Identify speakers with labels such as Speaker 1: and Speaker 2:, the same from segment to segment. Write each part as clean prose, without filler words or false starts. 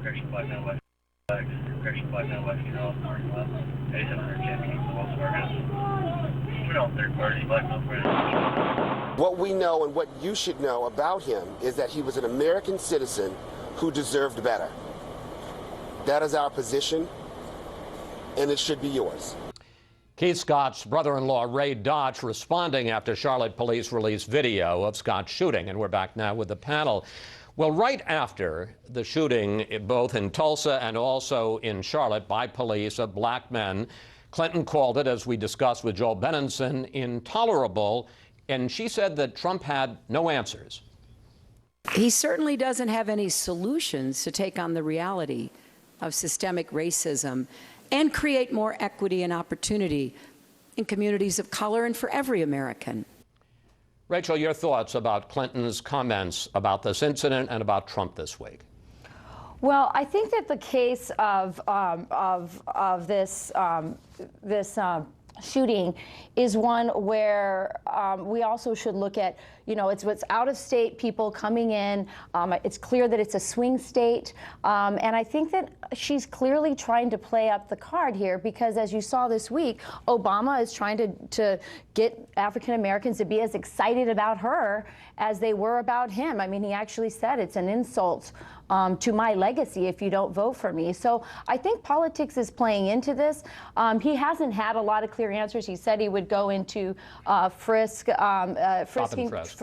Speaker 1: Correction by Midwest. Correction by Midwest. Parking lot. 8700 Championship, Wells Fargo. We're on third party. Black no friend.
Speaker 2: What we know and what you should know about him is that he was an American citizen who deserved better. That is our position, and it should be yours.
Speaker 3: Keith Scott's brother-in-law, Ray Dotch, responding after Charlotte police released video of Scott's shooting. And we're back now with the panel. Well, right after the shooting, both in Tulsa and also in Charlotte by police of black men, Clinton called it, as we discussed with Joel Benenson, intolerable. And she said that Trump had no answers.
Speaker 4: He certainly doesn't have any solutions to take on the reality of systemic racism and create more equity and opportunity in communities of color and for every American.
Speaker 3: Rachel, your thoughts about Clinton's comments about this incident and about Trump this week?
Speaker 5: Well, I think that the case of this shooting is one where we also should look at, it's what's out-of-state people coming in. It's clear that it's a swing state. And I think that she's clearly trying to play up the card here because, as you saw this week, Obama is trying to get African Americans to be as excited about her as they were about him. I mean, he actually said it's an insult to my legacy if you don't vote for me. So I think politics is playing into this. He hasn't had a lot of clear answers. He said he would go into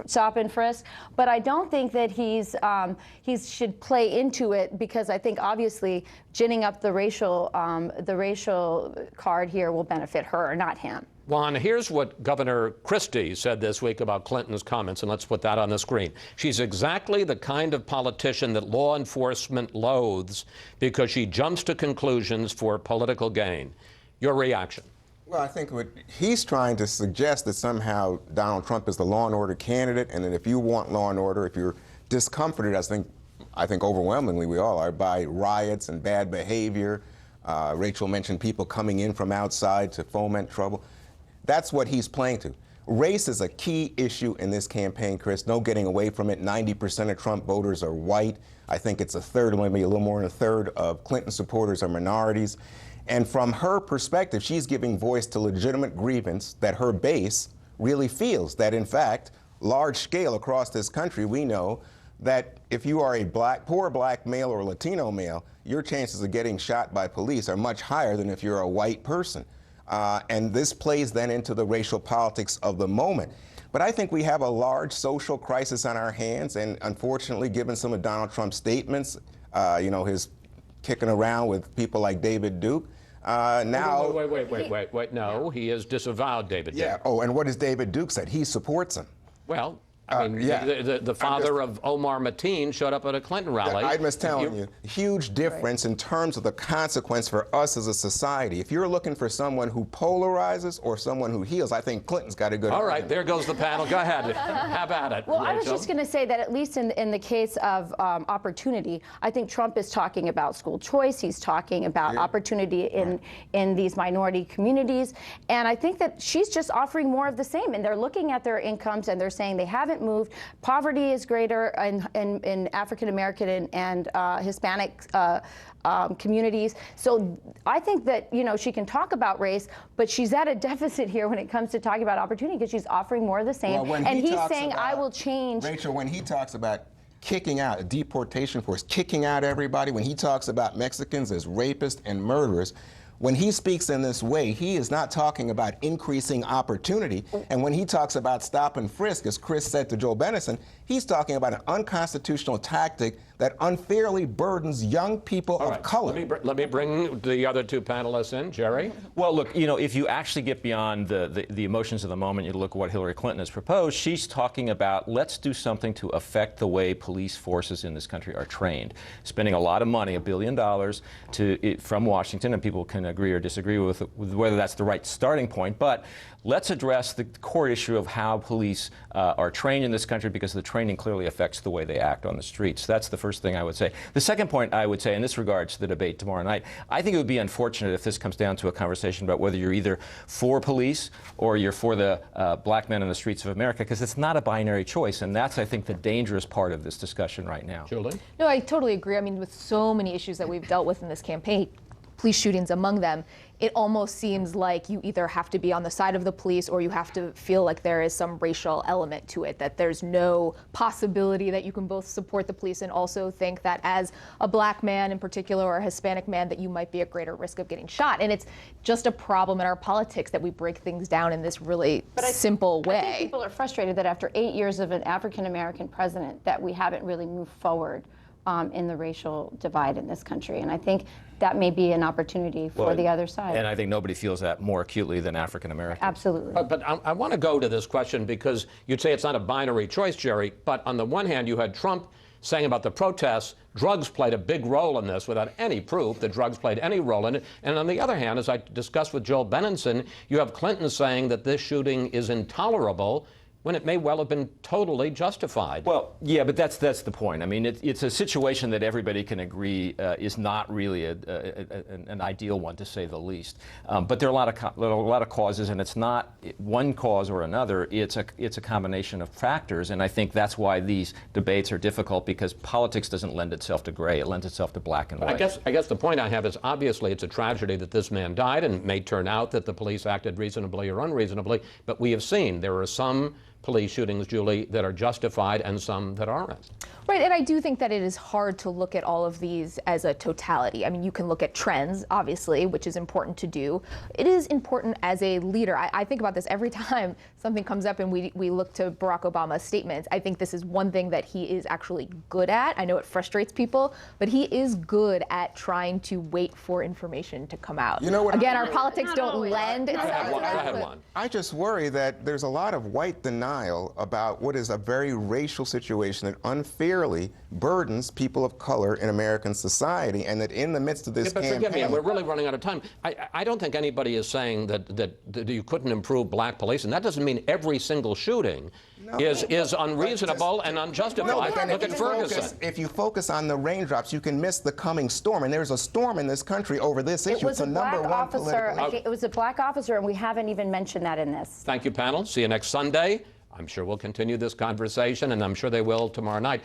Speaker 5: stop and frisk, but I don't think that he should play into it because I think obviously ginning up the racial card here will benefit her, not him.
Speaker 3: Juan, here's what Governor Christie said this week about Clinton's comments, and let's put that on the screen. She's exactly the kind of politician that law enforcement loathes because she jumps to conclusions for political gain. Your reaction?
Speaker 6: Well, I think what he's trying to suggest that somehow Donald Trump is the law and order candidate, and that if you want law and order, if you're discomforted, I think overwhelmingly we all are, by riots and bad behavior. Rachel mentioned people coming in from outside to foment trouble. That's what he's playing to. Race is a key issue in this campaign, Chris. No getting away from it. 90% of Trump voters are white. I think it's a third, maybe a little more than a third of Clinton supporters are minorities. And from her perspective, she's giving voice to legitimate grievance that her base really feels. That, in fact, large scale across this country, we know that if you are a poor black male or Latino male, your chances of getting shot by police are much higher than if you're a white person. And this plays then into the racial politics of the moment. But I think we have a large social crisis on our hands, and unfortunately, given some of Donald Trump's statements, his kicking around with people like David Duke, now...
Speaker 3: Wait, no, he has disavowed David Duke.
Speaker 6: Yeah, and what has David Duke said? He supports him.
Speaker 3: Well, I mean, the father of Omar Mateen showed up at a Clinton rally.
Speaker 6: I'm just telling you, huge difference in terms of the consequence for us as a society. If you're looking for someone who polarizes or someone who heals, I think Clinton's got a good
Speaker 3: All right,
Speaker 6: argument.
Speaker 3: there goes the panel. Go ahead. Have at it.
Speaker 5: Well,
Speaker 3: Rachel.
Speaker 5: I was just going to say that at least in the case of opportunity, I think Trump is talking about school choice. He's talking about opportunity in these minority communities. And I think that she's just offering more of the same. And they're looking at their incomes and they're saying they haven't moved. Poverty is greater in African American and Hispanic communities. So I think that, she can talk about race, but she's at a deficit here when it comes to talking about opportunity because she's offering more of the same.
Speaker 6: Well,
Speaker 5: and he's saying, I will change.
Speaker 6: Rachel, when he talks about kicking out, a deportation force, kicking out everybody, when he talks about Mexicans as rapists and murderers, when he speaks in this way, he is not talking about increasing opportunity. And when he talks about stop and frisk, as Chris said to Joel Benenson, he's talking about an unconstitutional tactic that unfairly burdens young people of color.
Speaker 3: Let me bring the other two panelists in. Jerry?
Speaker 7: Well, look, if you actually get beyond the emotions of the moment, you look at what Hillary Clinton has proposed, she's talking about let's do something to affect the way police forces in this country are trained. Spending a lot of money, $1 billion from Washington, and people can agree or disagree with whether that's the right starting point, but let's address the core issue of how police are trained in this country because the training clearly affects the way they act on the streets. That's the first thing I would say. The second point I would say, in this regard to the debate tomorrow night, I think it would be unfortunate if this comes down to a conversation about whether you're either for police or you're for the black men in the streets of America, because it's not a binary choice, and that's, I think, the dangerous part of this discussion right now.
Speaker 3: Julie?
Speaker 8: No, I totally agree. I mean, with so many issues that we've dealt with in this campaign, police shootings among them, it almost seems like you either have to be on the side of the police or you have to feel like there is some racial element to it, that there's no possibility that you can both support the police and also think that as a black man in particular or a Hispanic man that you might be at greater risk of getting shot. And it's just a problem in our politics that we break things down in this really simple way.
Speaker 5: I think people are frustrated that after 8 years of an African-American president that we haven't really moved forward in the racial divide in this country. And I think that may be an opportunity for the other side.
Speaker 7: And I think nobody feels that more acutely than African Americans.
Speaker 5: Absolutely.
Speaker 3: But I want to go to this question because you'd say it's not a binary choice, Jerry, but on the one hand, you had Trump saying about the protests, drugs played a big role in this without any proof that drugs played any role in it. And on the other hand, as I discussed with Joel Benenson, you have Clinton saying that this shooting is intolerable when it may well have been totally justified.
Speaker 7: Well, yeah, but that's the point. I mean, it's a situation that everybody can agree is not really an ideal one, to say the least. But there are a lot of causes, and it's not one cause or another. It's a combination of factors, and I think that's why these debates are difficult, because politics doesn't lend itself to gray; it lends itself to black and white.
Speaker 3: I guess the point I have is obviously it's a tragedy that this man died, and it may turn out that the police acted reasonably or unreasonably. But we have seen there are some police shootings, Julie, that are justified and some that aren't.
Speaker 8: Right, and I do think that it is hard to look at all of these as a totality. I mean, you can look at trends, obviously, which is important to do. It is important as a leader. I think about this every time something comes up and we look to Barack Obama's statements. I think this is one thing that he is actually good at. I know it frustrates people, but he is good at trying to wait for information to come out.
Speaker 6: You know what?
Speaker 8: Again, our politics don't lend.
Speaker 3: Go ahead, Juan.
Speaker 6: I just worry that there's a lot of white denial about what is a very racial situation that unfairly burdens people of color in American society, and that in the midst of this campaign...
Speaker 3: Forgive me, we're really running out of time. I don't think anybody is saying that you couldn't improve black police, and that doesn't mean every single shooting is unreasonable and unjustified.
Speaker 6: No, but then
Speaker 3: Look at Ferguson.
Speaker 6: if you focus on the raindrops, you can miss the coming storm, and there's a storm in this country over this issue.
Speaker 5: It was
Speaker 6: it's
Speaker 5: a
Speaker 6: number
Speaker 5: black
Speaker 6: one
Speaker 5: officer.
Speaker 6: political...
Speaker 5: It was a black officer, and we haven't even mentioned that in this.
Speaker 3: Thank you, panel. See you next Sunday. I'm sure we'll continue this conversation, and I'm sure they will tomorrow night.